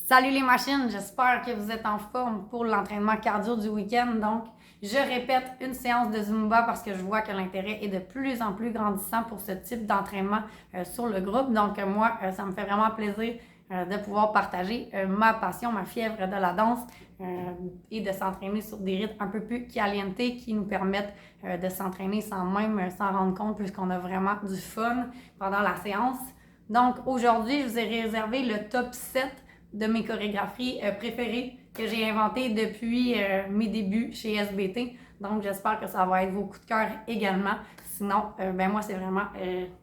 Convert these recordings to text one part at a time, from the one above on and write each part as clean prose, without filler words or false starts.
Salut les machines, j'espère que vous êtes en forme pour l'entraînement cardio du week-end. Donc, je répète une séance de Zumba parce que je vois que l'intérêt est de plus en plus grandissant pour ce type d'entraînement sur le groupe. Donc, moi, ça me fait vraiment plaisir de pouvoir partager ma passion, ma fièvre de la danse et de s'entraîner sur des rythmes un peu plus caliente qui nous permettent de s'entraîner sans même s'en rendre compte puisqu'on a vraiment du fun pendant la séance. Donc, aujourd'hui, je vous ai réservé le top 7 de mes chorégraphies préférées que j'ai inventées depuis mes débuts chez SBT. Donc, j'espère que ça va être vos coups de cœur également. Sinon, moi, c'est vraiment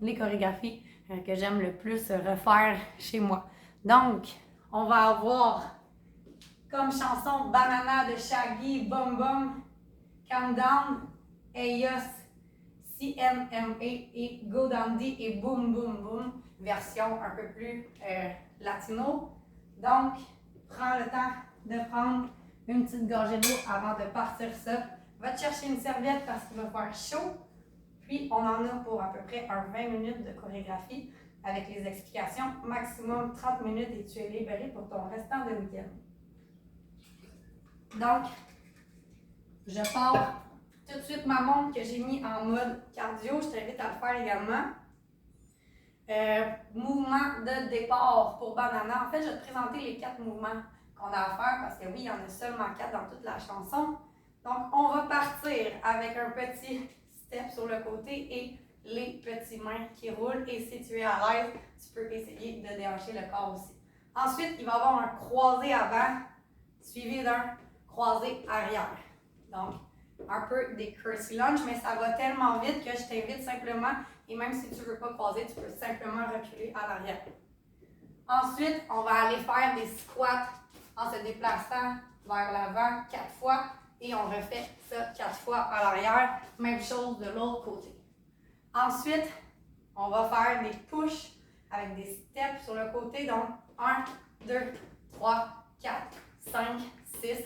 les chorégraphies que j'aime le plus refaire chez moi. Donc, on va avoir comme chanson Banana de Shaggy, Bum Bum, Calm Down, Ayos, CMMA et Go Dandy et Boom Boom Boom, version un peu plus latino. Donc, prends le temps de prendre une petite gorgée d'eau avant de partir ça. Va te chercher une serviette parce qu'il va faire chaud. Puis, on en a pour à peu près 20 minutes de chorégraphie avec les explications. Maximum 30 minutes et tu es libéré pour ton restant de week-end. Donc, je pars tout de suite ma montre que j'ai mis en mode cardio. Je t'invite à le faire également. Mouvement de départ pour Banana. En fait, je vais te présenter les 4 mouvements qu'on a à faire parce que oui, il y en a seulement 4 dans toute la chanson. Donc, on va partir avec un petit step sur le côté et les petites mains qui roulent. Et si tu es à l'aise, tu peux essayer de déhancher le corps aussi. Ensuite, il va y avoir un croisé avant suivi d'un croisé arrière. Donc, un peu des curtsy lunge, mais ça va tellement vite que je t'invite simplement, et même si tu ne veux pas croiser, tu peux simplement reculer à l'arrière. Ensuite, on va aller faire des squats en se déplaçant vers l'avant 4 fois et on refait ça 4 fois à l'arrière. Même chose de l'autre côté. Ensuite, on va faire des push avec des steps sur le côté. Donc, 1, 2, 3, 4, 5, 6,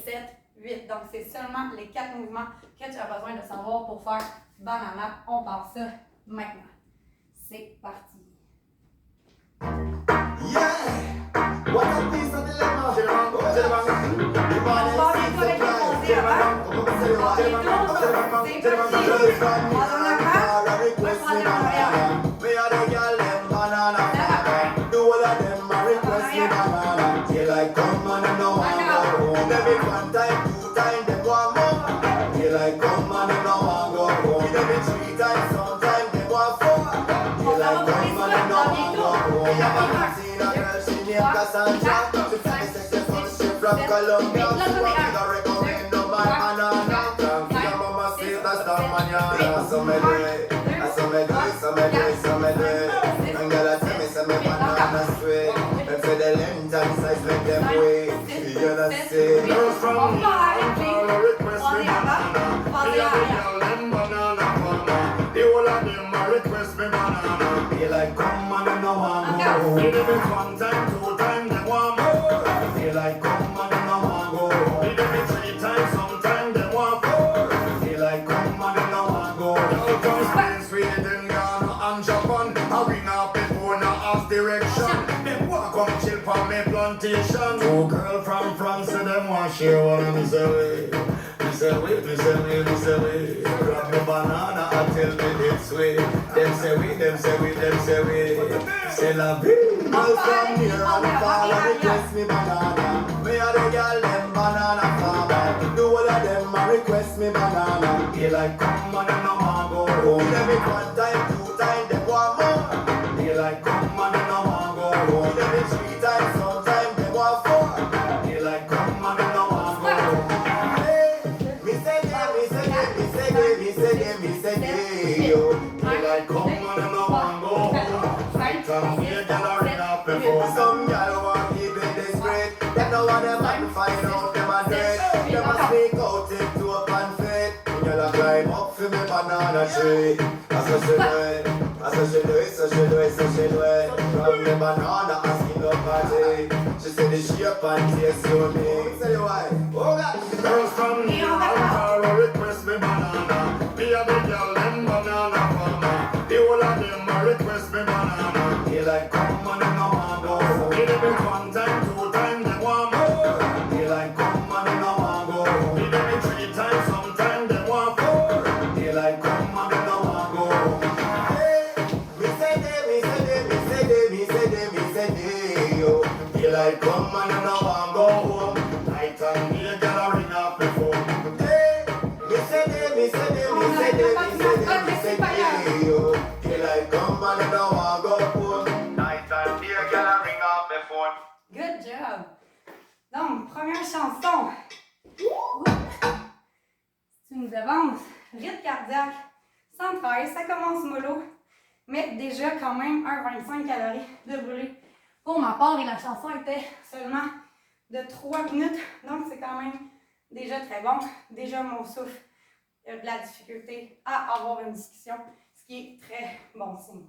7, 8. Donc, c'est seulement les 4 mouvements que tu as besoin de savoir pour faire Banana. On part ça maintenant. C'est parti. Yeah! What a piece of dilemma! From Colombia, I recommend no banana. From your mama say that's the manana. So me do it, so me do it, so me do it, so me do it. And girl, I tell me some banana sweet. And for the length and size, let them wait. You know say. Girls from here, request me banana. Me a the girl them banana farmer. The whole of them a request me banana. They like come and no one go. Give them it 1 time, 2 time, them want more. They like come. Two girl from France, so them want share one of me say way. Me say way, me say way, me say way. Grab me banana and tell me it's way. Them say we, them say we, them say we. Say la vie. Girl from here and far and request me banana. Me a the girl them banana farmer. The whole of them a request me banana. They like come and no want go home. Them it 1 time, 2 time, them want more. They like come and no want go home. Them it 3 times, sometimes. Some girl want keep it discreet. They don't want them man find out them a dead. They must sneak out into a conflict. When you climb up for me banana tree. That's what she do it. That's what she do it. So she do it. So she do it. From the banana asking up party. She said the shape and taste so big. Say why? Oh God. Girls from here and request me banana. Me a the girl them banana farmer. The whole of them a request me banana. They like come on and no one go. Give it 1 time, 2 time. Daylight come and you know I'm go home. Night and day, girl, I ring off the phone. Hey, me say day, me say day, me say day, me say day, me say day, yo. Daylight come and you know I'm go home. Night and day, girl, I ring off the phone. Good job! Donc, première chanson. Tu nous avances. Rythme cardiaque, sans travail, ça commence mollo, mais déjà quand même 1,25 calories de brûlé. Pour ma part, et la chanson était seulement de 3 minutes, donc c'est quand même déjà très bon. Déjà mon souffle, il y a de la difficulté à avoir une discussion, ce qui est très bon signe.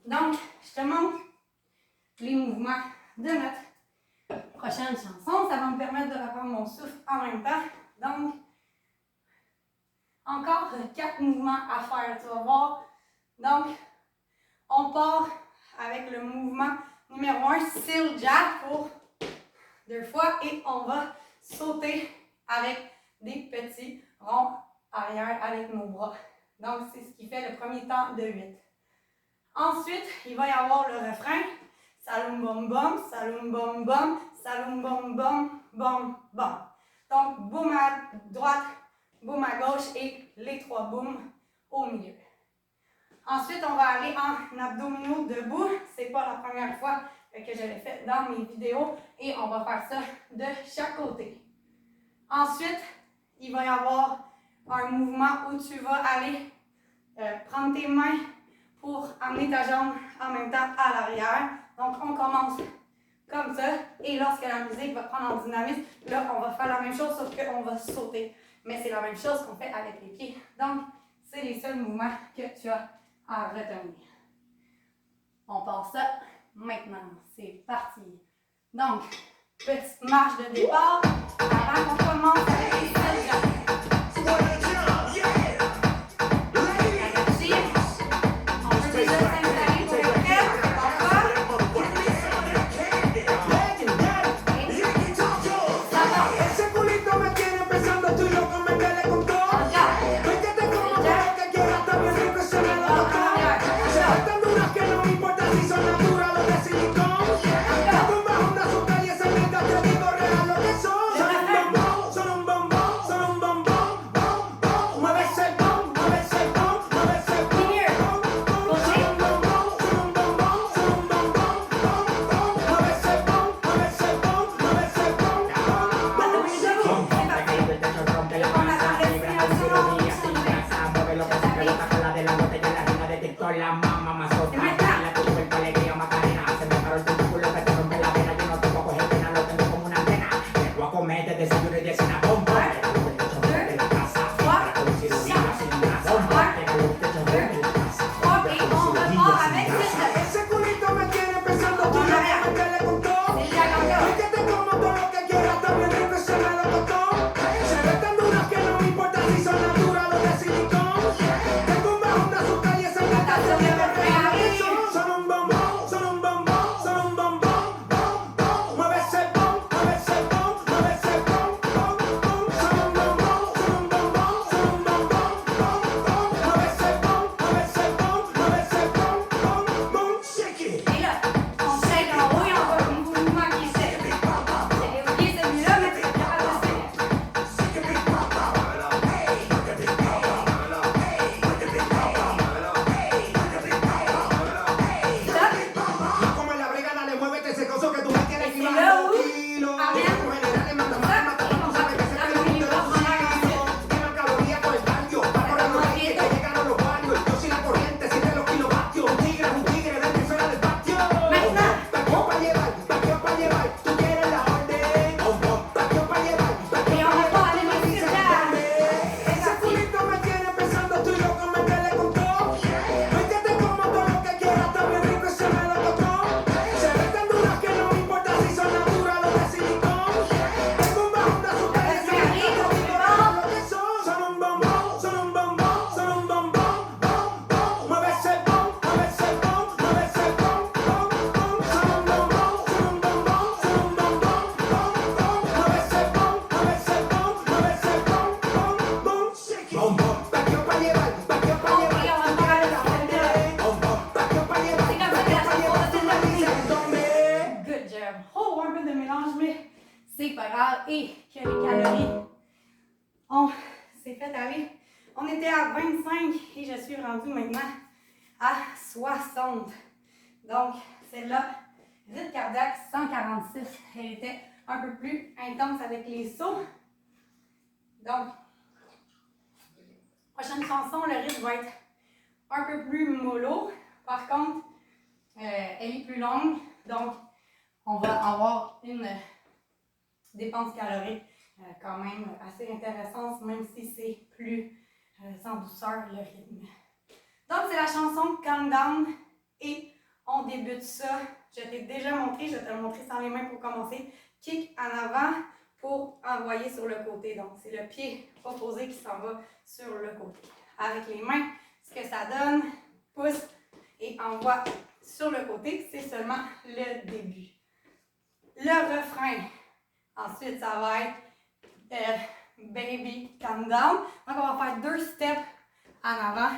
Donc, je te montre les mouvements de notre prochaine chanson. Ça va me permettre de reprendre mon souffle en même temps. Donc, encore 4 mouvements à faire, tu vas voir. Donc, on part avec le mouvement numéro 1, Seal Jack pour 2 fois et on va sauter avec des petits ronds arrière avec nos bras. Donc, c'est ce qui fait le premier temps de 8. Ensuite, il va y avoir le refrain. Saloum bom bom, saloum bom bom, saloum bom bom, bom bom. Donc, boum à droite, boum à gauche et les 3 booms au milieu. Ensuite, on va aller en abdominaux debout. C'est pas la première fois que je l'ai fait dans mes vidéos et on va faire ça de chaque côté. Ensuite, il va y avoir un mouvement où tu vas aller prendre tes mains pour amener ta jambe en même temps à l'arrière. Donc, on commence comme ça. Et lorsque la musique va prendre en dynamisme, là, on va faire la même chose, sauf qu'on va sauter. Mais c'est la même chose qu'on fait avec les pieds. Donc, c'est les seuls mouvements que tu as à retenir. On part ça maintenant. C'est parti. Donc, petite marche de départ avant qu'on commence avec les steps. c'est pas grave et que les calories, on s'est fait aller. On était à 25 et je suis rendue maintenant à 60. Donc, celle-là, rythme cardiaque 146. Elle était un peu plus intense avec les sauts. Donc, prochaine chanson, le rythme va être un peu plus mollo. Par contre, elle est plus longue. Donc, on va avoir une dépense calorique quand même assez intéressante, même si c'est plus en douceur le rythme. Donc, c'est la chanson Calm Down et on débute ça. Je t'ai déjà montré, je vais te le montrer sans les mains pour commencer. Kick en avant pour envoyer sur le côté. Donc, c'est le pied opposé qui s'en va sur le côté. Avec les mains, ce que ça donne, pouce et envoie sur le côté, c'est seulement le début. Le refrain, ensuite, ça va être Baby Calm Down. Donc, on va faire 2 steps en avant,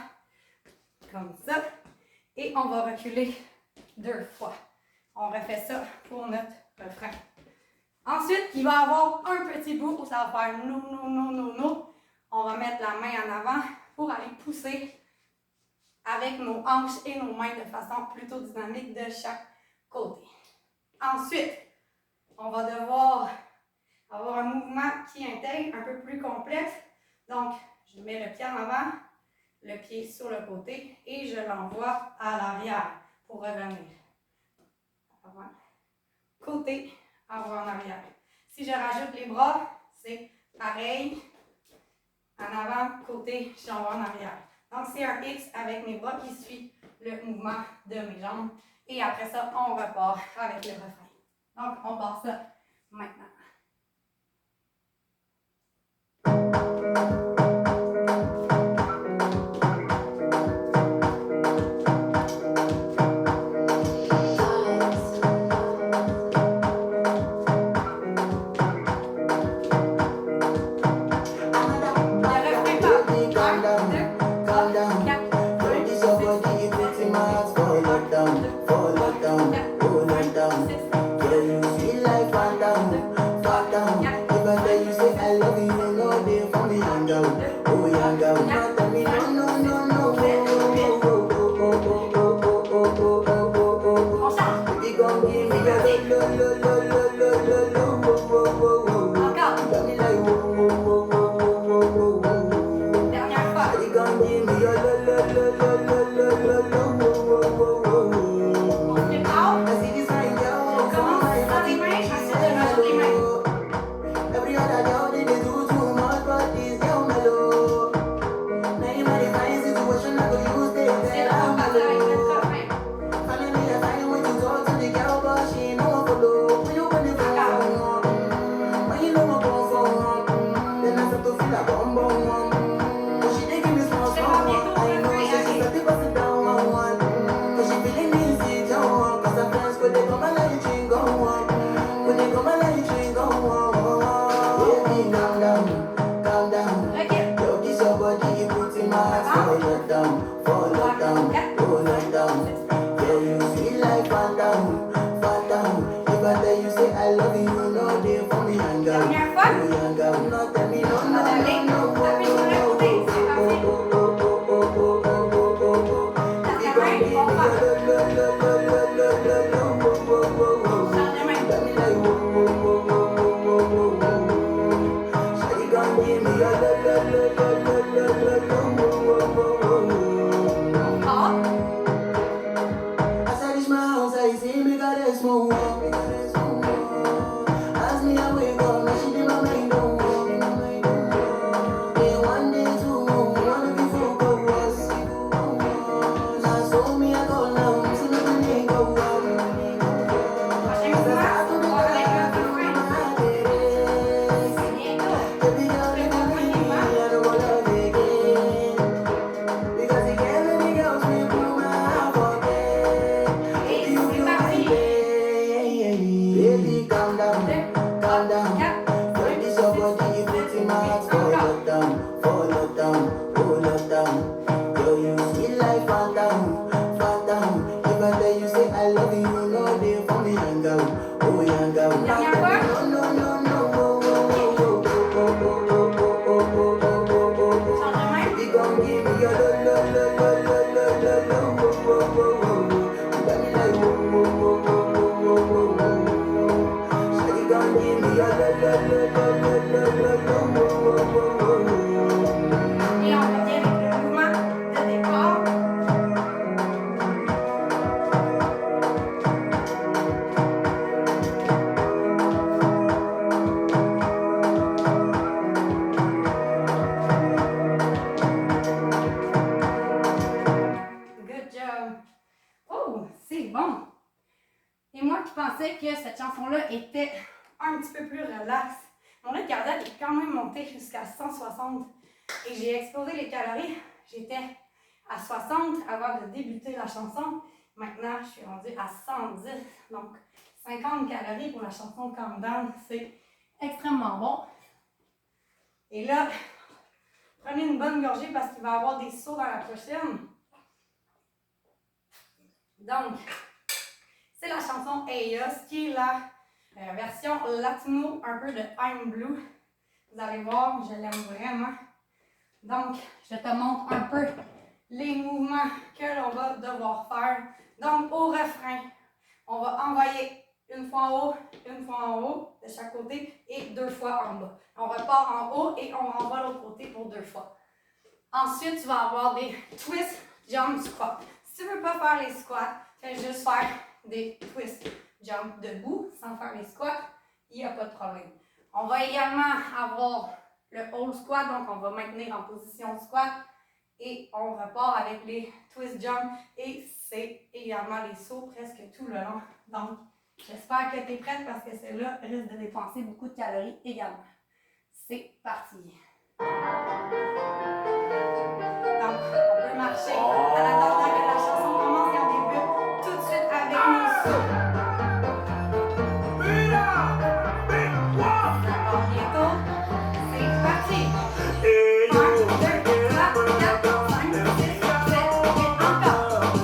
comme ça. Et on va reculer 2 fois. On refait ça pour notre refrain. Ensuite, il va y avoir un petit bout où ça va faire no, no, no, no, no. On va mettre la main en avant pour aller pousser avec nos hanches et nos mains de façon plutôt dynamique de chaque côté. Ensuite, on va devoir avoir un mouvement qui intègre un peu plus complexe. Donc, je mets le pied en avant, le pied sur le côté et je l'envoie à l'arrière pour revenir. Avant, côté, envoie en arrière. Si je rajoute les bras, c'est pareil. En avant, côté, j'envoie en arrière. Donc, c'est un X avec mes bras qui suit le mouvement de mes jambes. Et après ça, on repart avec le refrain. Donc, on part ça maintenant. I love you, no, they for me, young girl. Oh, young girl. Dernière fois. No, no, no, no. qui pensaient que cette chanson-là était un petit peu plus relaxe. Mon rythme cardiaque est quand même monté jusqu'à 160 et j'ai explosé les calories. J'étais à 60 avant de débuter la chanson. Maintenant, je suis rendue à 110. Donc, 50 calories pour la chanson Calm Down, c'est extrêmement bon. Et là, prenez une bonne gorgée parce qu'il va y avoir des sauts dans la prochaine. Donc, c'est la chanson Hey Us qui est la version latino, un peu de I'm Blue. Vous allez voir, je l'aime vraiment. Donc, je te montre un peu les mouvements que l'on va devoir faire. Donc, au refrain, on va envoyer une fois en haut de chaque côté et 2 fois en bas. On repart en haut et on renvoie l'autre côté pour 2 fois. Ensuite, tu vas avoir des twist, jump, squat. Si tu ne veux pas faire les squats, fais juste faire des twist, jump debout sans faire les squats. Il n'y a pas de problème. On va également avoir le hold squat, donc on va maintenir en position squat et on repart avec les twist jump et c'est également les sauts presque tout le long. Donc, j'espère que tu es prête parce que celle-là risque de dépenser beaucoup de calories également. C'est parti! Donc, on peut marcher à l'attendant que la chanson commence et on débute tout de suite avec nos sauts. Ça part bientôt. C'est parti! 1, 2, 3, 4, 5, 6, 7, 8,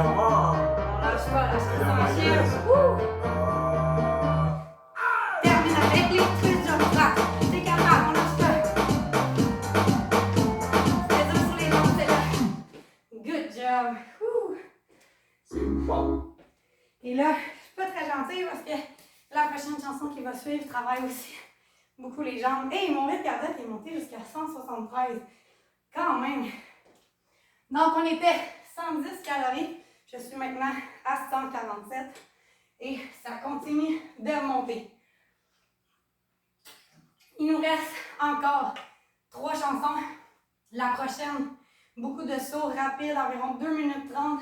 encore! Et là, je suis pas très gentille parce que la prochaine chanson qui va suivre travaille aussi beaucoup les jambes. Et mon rythme cardiaque est monté jusqu'à 173. Quand même. Donc, on était 110 calories. Je suis maintenant à 147. Et ça continue de monter. Il nous reste encore 3 chansons. La prochaine, beaucoup de sauts rapides, environ 2 minutes 30.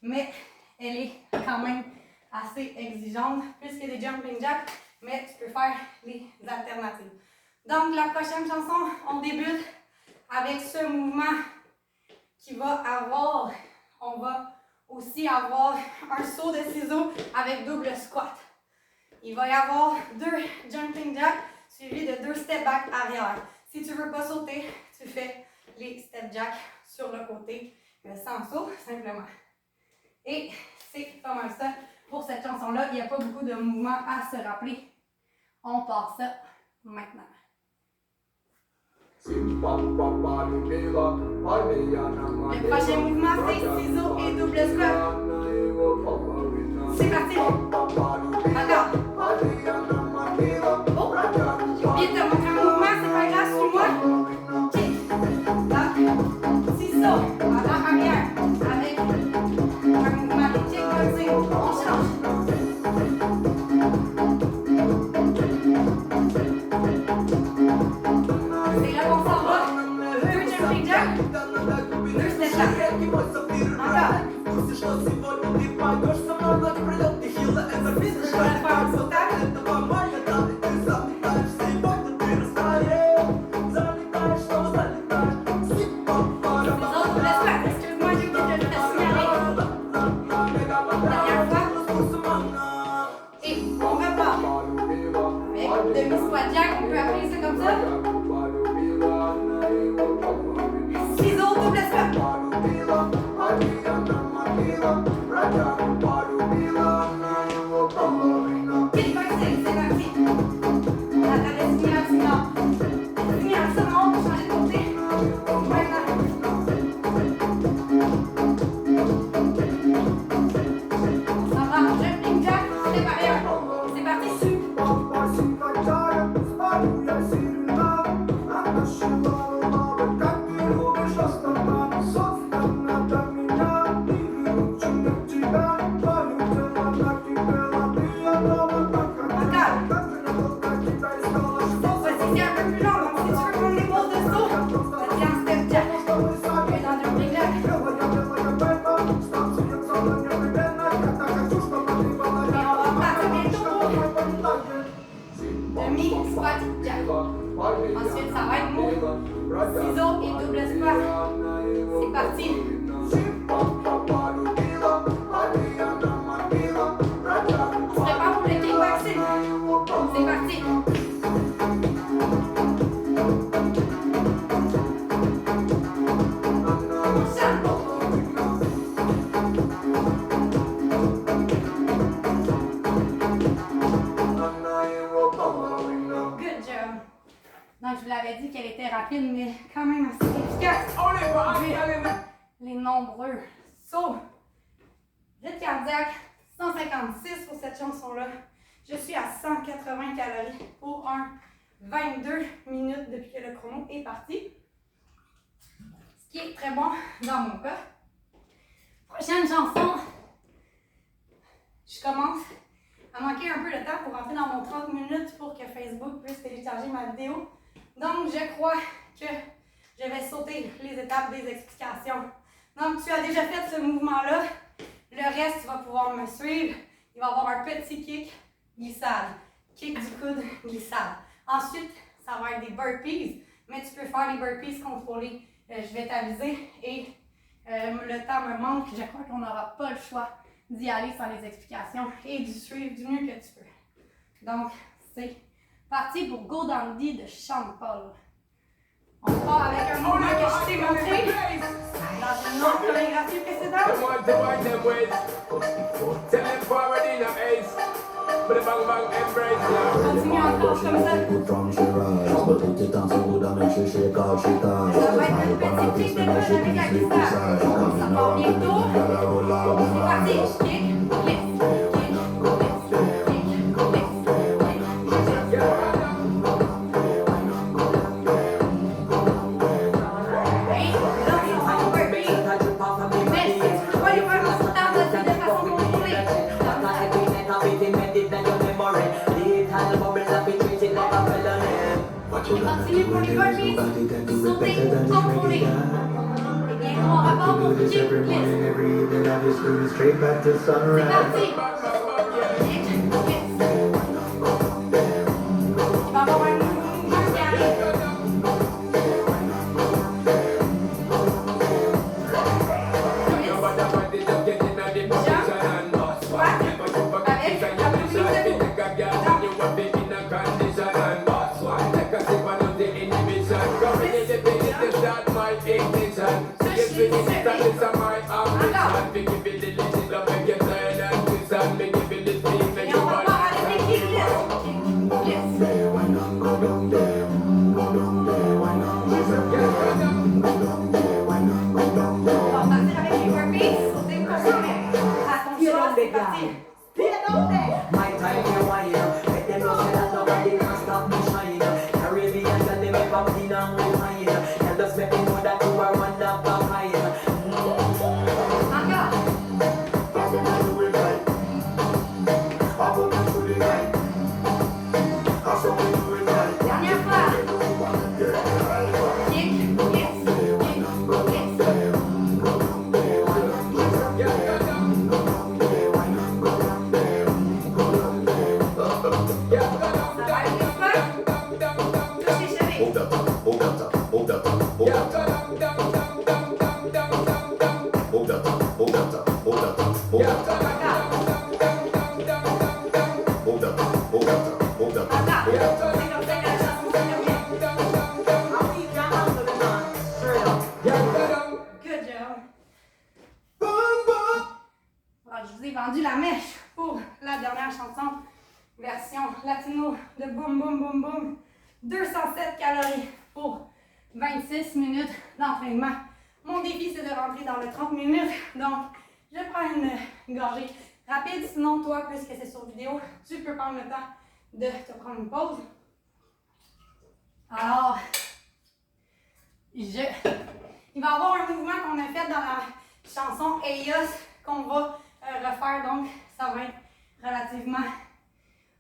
Mais elle est quand même assez exigeante, plus que des jumping jacks, mais tu peux faire les alternatives. Donc, la prochaine chanson, on débute avec ce mouvement qui va avoir, on va aussi avoir un saut de ciseaux avec double squat. Il va y avoir 2 jumping jacks suivis de 2 step back arrière. Si tu ne veux pas sauter, tu fais les step jacks sur le côté sans saut, simplement. Et c'est pas mal ça pour cette chanson-là. Il n'y a pas beaucoup de mouvements à se rappeler. On part ça maintenant. Le prochain mouvement, c'est ciseaux et double squat. C'est parti. Encore. Oh, j'ai oublié de te montrer un mouvement, c'est pas grave, suis-moi. Kick. Là. Ciseaux. En arrière. Avec un mouvement de kickboxing. On change. C'est là qu'on s'en va. 2 jumping jacks. 2 step jacks. Encore. Demi-squat jack, on peut appeler ça comme ça. Ciseaux, double squat. Kickboxing, c'est parti. On attend le signal sonore. Le signal sonore pour changer de côté. Maintenant. On s'en va en jumping jack, c'est pareil. C'est parti. Demi-squat jack. Ensuite, ça va être mou. Ciseaux et double squat. C'est parti. On se prépare pour le kickboxing. C'est parti. Donc, je vous l'avais dit qu'elle était rapide, mais quand même assez efficace. Les nombreux sauts. Rythme cardiaque, 156 pour cette chanson-là. Je suis à 180 calories pour un 22 minutes depuis que le chrono est parti. Ce qui est très bon dans mon cas. Prochaine chanson. Je commence à manquer un peu de temps pour rentrer dans mon 30 minutes pour que Facebook puisse télécharger ma vidéo. Donc, je crois que je vais sauter les étapes des explications. Donc, tu as déjà fait ce mouvement-là. Le reste, tu vas pouvoir me suivre. Il va y avoir un petit kick, glissade. Kick du coude, glissade. Ensuite, ça va être des burpees, mais tu peux faire les burpees contrôlés. Je vais t'aviser et le temps me manque. Je crois qu'on n'aura pas le choix d'y aller sans les explications et du suivre du mieux que tu peux. Donc, c'est parti pour Go Dandy de Sean Paul. On part avec un mouvement que je t'ai montré dans une autre chorégraphie précédente. Continue encore comme ça. Ça va être une petite kick de gauche avec la glissade. Ça part bientôt. C'est parti. Kick, glisse. Continue pour les burpees, sauter, contrôler. Et bien, on repart pour le kick, glisse. C'est parti. Kick, glisse. Il va y avoir un mouvement qui arrive. parti. My time to wine. Let them know that nobody can stop me shine. Caribbean girl, they make up the down with mine. And just make me know that you are one of the kind. Dernière fois. Je vous ai vendu la mèche pour la dernière chanson, version latino de Boom Boom Boom Boom. 207 calories pour 26 minutes d'entraînement. Mon défi, c'est de rentrer dans les 30 minutes. Donc, je prends une gorgée rapide. Sinon, toi, puisque c'est sur vidéo, tu peux prendre le temps de te prendre une pause. Alors, il va y avoir un mouvement qu'on a fait dans la chanson Eios qu'on va refaire. Donc, ça va être relativement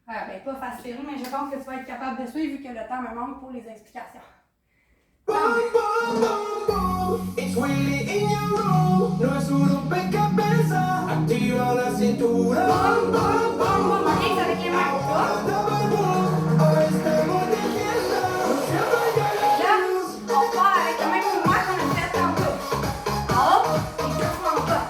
pas facile, mais je pense que tu vas être capable de suivre vu que le temps me manque pour les explications. It's Willy in your room. No es un rompecabezas. Activa la cintura. Ok, avec les mains. Là, on part avec le même mouvement qu'on a fait tantôt. En haut et deux fois en bas.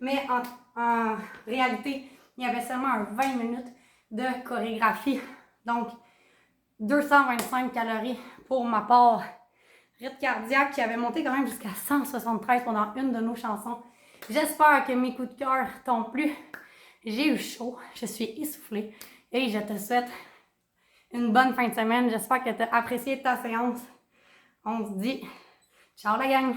Mais en réalité, il y avait seulement un 20 minutes de chorégraphie. Donc, 225 calories pour ma part. Rythme cardiaque qui avait monté quand même jusqu'à 173 pendant une de nos chansons. J'espère que mes coups de cœur t'ont plu. J'ai eu chaud, je suis essoufflée et je te souhaite une bonne fin de semaine. J'espère que tu as apprécié ta séance. On se dit ciao la gang!